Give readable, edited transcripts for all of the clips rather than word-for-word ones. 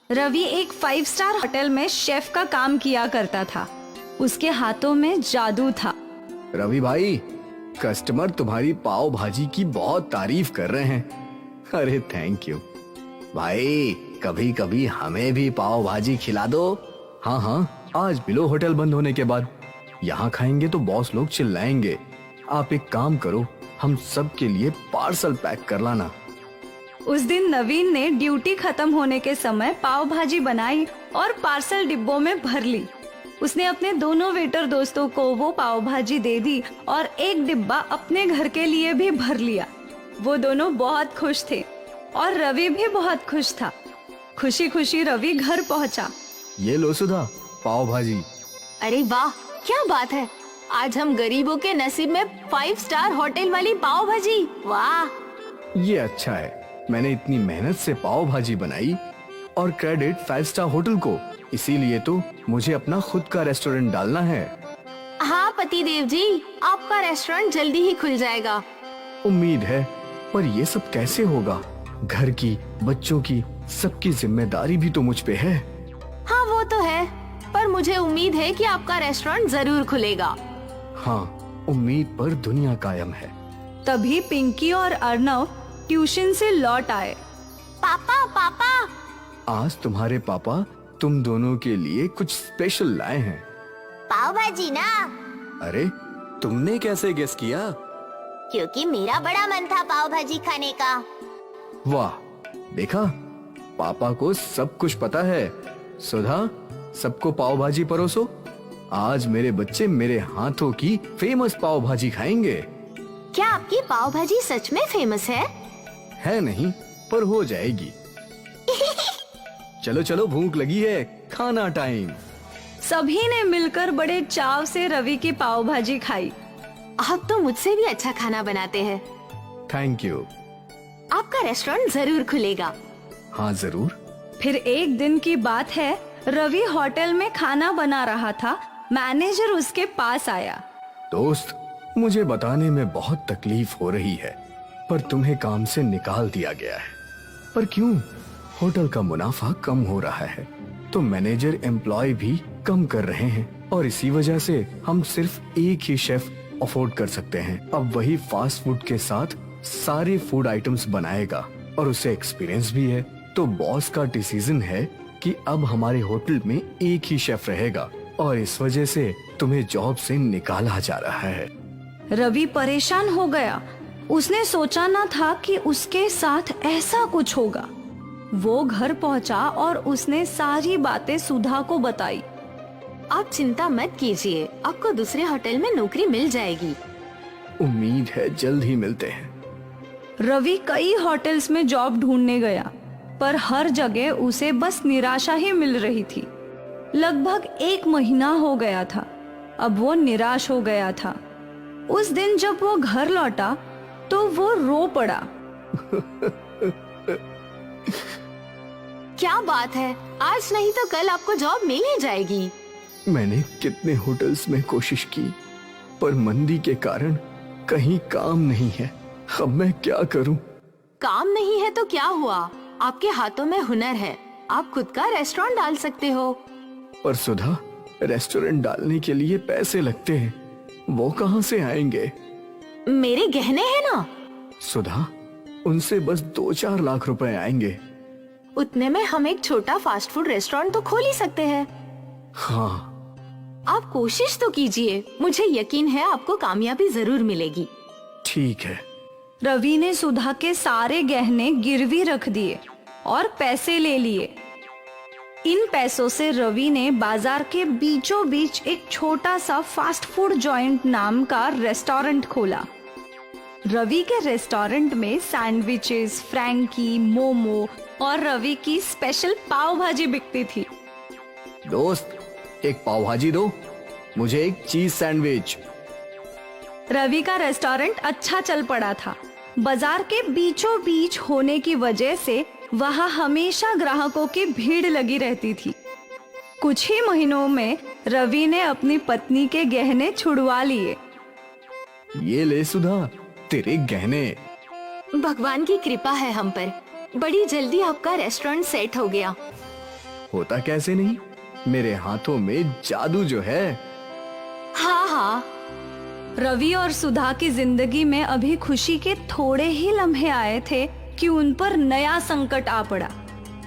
रवि एक 5 star hotel में chef का काम किया करता था। उसके हाथों में जादू था। रवि भाई, कस्टमर तुम्हारी पाव भाजी की बहुत तारीफ कर रहे हैं। अरे थैंक यू भाई, कभी कभी हमें भी पाव भाजी खिला दो। हाँ हाँ, आज बिलो होटल बंद होने के बाद। यहाँ खाएंगे तो बॉस लोग चिल्लाएंगे। आप एक काम करो, हम सब के लिए पार्सल पैक कर लाना। उस दिन नवीन ने ड्यूटी खत्म होने के समय पाव भाजी बनाई और पार्सल डिब्बों में भर ली। उसने अपने दोनों वेटर दोस्तों को वो पाव भाजी दे दी और एक डिब्बा अपने घर के लिए भी भर लिया। वो दोनों बहुत खुश थे और रवि भी बहुत खुश था। खुशी खुशी रवि घर पहुंचा। ये लो सुधा, पाव भाजी। अरे वाह, क्या बात है। आज हम गरीबों के नसीब में 5 स्टार होटल वाली पाव भाजी। वाह, ये अच्छा है, मैंने इतनी मेहनत से पाव भाजी बनाई और क्रेडिट 5 स्टार होटल को। इसीलिए तो मुझे अपना खुद का रेस्टोरेंट डालना है। हाँ पतिदेव जी, आपका रेस्टोरेंट जल्दी ही खुल जाएगा। उम्मीद है, पर ये सब कैसे होगा? घर की, बच्चों की, सबकी जिम्मेदारी भी तो मुझ पे है। हाँ वो तो है, पर मुझे उम्मीद है कि आपका रेस्टोरेंट जरूर खुलेगा। हाँ, उम्मीद पर दुनिया कायम है। तभी पिंकी और अर्नव ट्यूशन से लौट आए। पापा पापा, आज तुम्हारे पापा तुम दोनों के लिए कुछ स्पेशल लाए हैं। पाव भाजी ना? अरे, तुमने कैसे गेस किया? क्योंकि मेरा बड़ा मन था पाव भाजी खाने का। वाह, देखा, पापा को सब कुछ पता है। सुधा, सबको पाव भाजी परोसो। आज मेरे बच्चे मेरे हाथों की फेमस पाव भाजी खाएंगे। क्या आपकी पाव भाजी सच में फेमस है? है नहीं, पर हो जाएगी। चलो चलो, भूख लगी है, खाना टाइम। सभी ने मिलकर बड़े चाव से रवि की पाव भाजी खाई। आप तो मुझसे भी अच्छा खाना बनाते हैं। Thank you. आपका रेस्टोरेंट जरूर खुलेगा। हाँ जरूर। फिर एक दिन की बात है, रवि होटल में खाना बना रहा था। मैनेजर उसके पास आया। दोस्त, मुझे बताने में बहुत तकलीफ हो रही है, पर तुम्हें काम से निकाल दिया गया है। पर क्यों? होटल का मुनाफा कम हो रहा है, तो मैनेजर एम्प्लॉय भी कम कर रहे हैं और इसी वजह से हम सिर्फ एक ही शेफ अफोर्ड कर सकते हैं। अब वही फास्ट फूड के साथ सारे फूड आइटम्स बनाएगा और उसे एक्सपीरियंस भी है। तो बॉस का डिसीजन है कि अब हमारे होटल में एक ही शेफ रहेगा और इस वजह से तुम्हें जॉब से निकाला जा रहा है। रवि परेशान हो गया। उसने सोचा न था कि उसके साथ ऐसा कुछ होगा। वो घर पहुंचा और उसने सारी बातें सुधा को बताई। आप चिंता मत कीजिए, आपको दूसरे होटल में नौकरी मिल जाएगी। उम्मीद है जल्द ही मिलते हैं। रवि कई होटल्स में जॉब ढूंढने गया, पर हर जगह उसे बस निराशा ही मिल रही थी। लगभग 1 महीना हो गया था। अब वो निराश हो गया था। उस दिन जब वो घर लौटा तो वो रो पड़ा। क्या बात है, आज नहीं तो कल आपको जॉब मिल ही जाएगी। मैंने कितने होटल्स में कोशिश की, पर मंदी के कारण कहीं काम नहीं है। अब मैं क्या करूं? काम नहीं है तो क्या हुआ, आपके हाथों में हुनर है। आप खुद का रेस्टोरेंट डाल सकते हो। पर सुधा, रेस्टोरेंट डालने के लिए पैसे लगते हैं, वो कहाँ से आएंगे? मेरे गहने हैं ना। सुधा, उनसे बस 2-4 लाख रुपए आएंगे। उतने में हम एक छोटा फास्ट फूड रेस्टोरेंट तो खोल ही सकते हैं। हाँ, आप कोशिश तो कीजिए, मुझे यकीन है आपको कामयाबी जरूर मिलेगी। ठीक है। रवि ने सुधा के सारे गहने गिरवी रख दिए और पैसे ले लिए। इन पैसों से रवि ने बाजार के बीचों बीच एक छोटा सा फास्ट फूड जॉइंट नाम का रेस्टोरेंट खोला। रवि के रेस्टोरेंट में सैंडविचेस, फ्रैंकी, मोमो और रवि की स्पेशल पाव भाजी बिकती थी। दोस्त, एक पाव भाजी दो, मुझे एक चीज सैंडविच। रवि का रेस्टोरेंट अच्छा चल पड़ा था। बाजार के बीचों बीच होने की वजह से वहाँ हमेशा ग्राहकों की भीड़ लगी रहती थी। कुछ ही महीनों में रवि ने अपनी पत्नी के गहने छुड़वा लिए। ये ले सुधा, तेरे गहने। भगवान की कृपा है हम पर। बड़ी जल्दी आपका रेस्टोरेंट सेट हो गया। होता कैसे नहीं, मेरे हाथों में जादू जो है। हाँ हाँ। रवि और सुधा की जिंदगी में अभी खुशी के थोड़े ही लम्हे आए थे कि उन पर नया संकट आ पड़ा।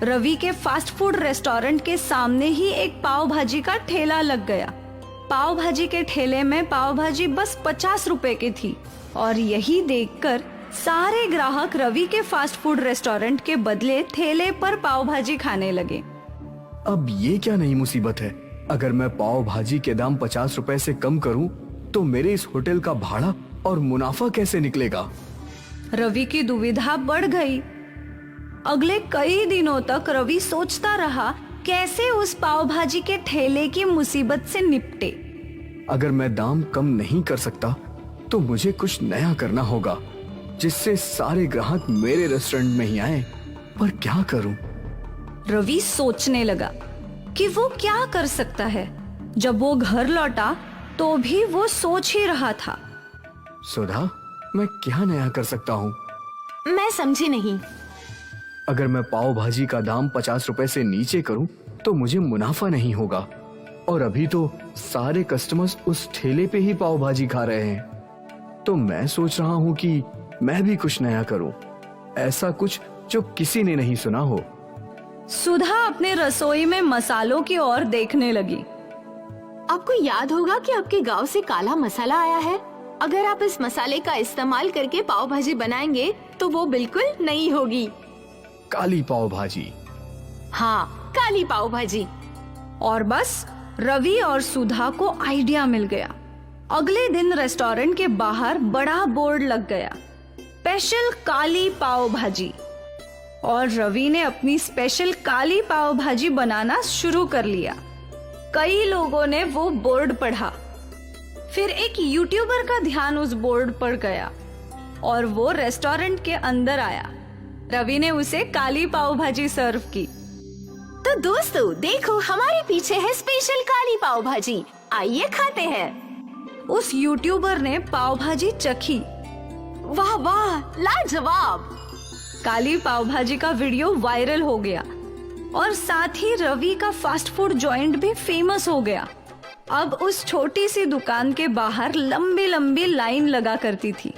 रवि के फास्ट फूड रेस्टोरेंट के सामने ही एक पाव भाजी का ठेला लग गया। पाव भाजी के ठेले में पाव भाजी बस 50 रुपए की थी और यही देखकर सारे ग्राहक रवि के फास्ट फूड रेस्टोरेंट के बदले ठेले पर पाव भाजी खाने लगे। अब ये क्या नई मुसीबत है? अगर मैं पाव भाजी के दाम 50 रुपए से कम करूं तो मेरे इस होटल का भाड़ा और मुनाफा कैसे निकलेगा? रवि की दुविधा बढ़ गई। अगले कई दिनों तक रवि सोचता रहा कैसे उस पाव भाजी के ठेले की मुसीबत से निपटे। अगर मैं दाम कम नहीं कर सकता तो मुझे कुछ नया करना होगा जिससे सारे ग्राहक मेरे रेस्टोरेंट में ही आए। पर क्या करूं? रवि सोचने लगा कि वो क्या कर सकता है। जब वो घर लौटा तो भी वो सोच ही रहा था। सुधा, मैं क्या नया कर सकता हूँ? मैं समझी नहीं। अगर मैं पाव भाजी का दाम 50 रुपए से नीचे करूं तो मुझे मुनाफा नहीं होगा और अभी तो सारे कस्टमर्स उस ठेले पे ही पाव भाजी खा रहे हैं। तो मैं सोच रहा हूँ कि मैं भी कुछ नया करूं, ऐसा कुछ जो किसी ने नहीं सुना हो। सुधा अपने रसोई में मसालों की ओर देखने लगी। आपको याद होगा कि आपके गांव से काला मसाला आया है। अगर आप इस मसाले का इस्तेमाल करके पाव भाजी बनाएंगे तो वो बिल्कुल नई होगी। काली पाव भाजी? हाँ, काली पाव भाजी। और बस रवि और सुधा को आइडिया मिल गया। अगले दिन रेस्टोरेंट के बाहर बड़ा बोर्ड लग गया, स्पेशल काली पाव भाजी। और रवि ने अपनी स्पेशल काली पाव भाजी बनाना शुरू कर लिया। कई लोगों ने वो बोर्ड पढ़ा। फिर एक यूट्यूबर का ध्यान उस बोर्ड पर गया और वो रेस्टोरेंट के अंदर आया। रवि ने उसे काली पाव भाजी सर्व की। तो दोस्तों देखो, हमारे पीछे है स्पेशल काली पाव भाजी, आइए खाते हैं। उस यूट्यूबर ने पाव भाजी चखी। वाह वाह, लाजवाब। काली पाव भाजी का वीडियो वायरल हो गया और साथ ही रवि का फास्ट फूड जॉइंट भी फेमस हो गया। अब उस छोटी सी दुकान के बाहर लंबी लंबी लाइन लगा करती थी।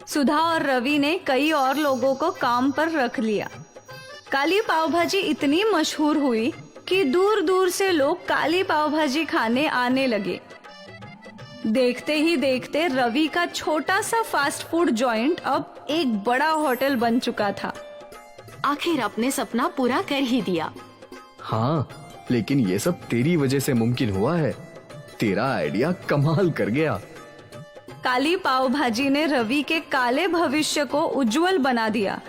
सुधा और रवि ने कई और लोगों को काम पर रख लिया। काली पाव भाजी इतनी मशहूर हुई कि दूर दूर से लोग काली पाव भाजी खाने आने लगे। देखते ही देखते रवि का छोटा सा फास्ट फूड जॉइंट अब एक बड़ा होटल बन चुका था। आखिर अपने सपना पूरा कर ही दिया। हाँ, लेकिन ये सब तेरी वजह से मुमकिन हुआ है। तेरा आइडिया कमाल कर गया। काली पाव भाजी ने रवि के काले भविष्य को उज्जवल बना दिया,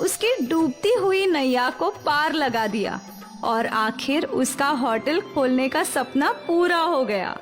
उसकी डूबती हुई नैया को पार लगा दिया और आखिर उसका होटल खोलने का सपना पूरा हो गया।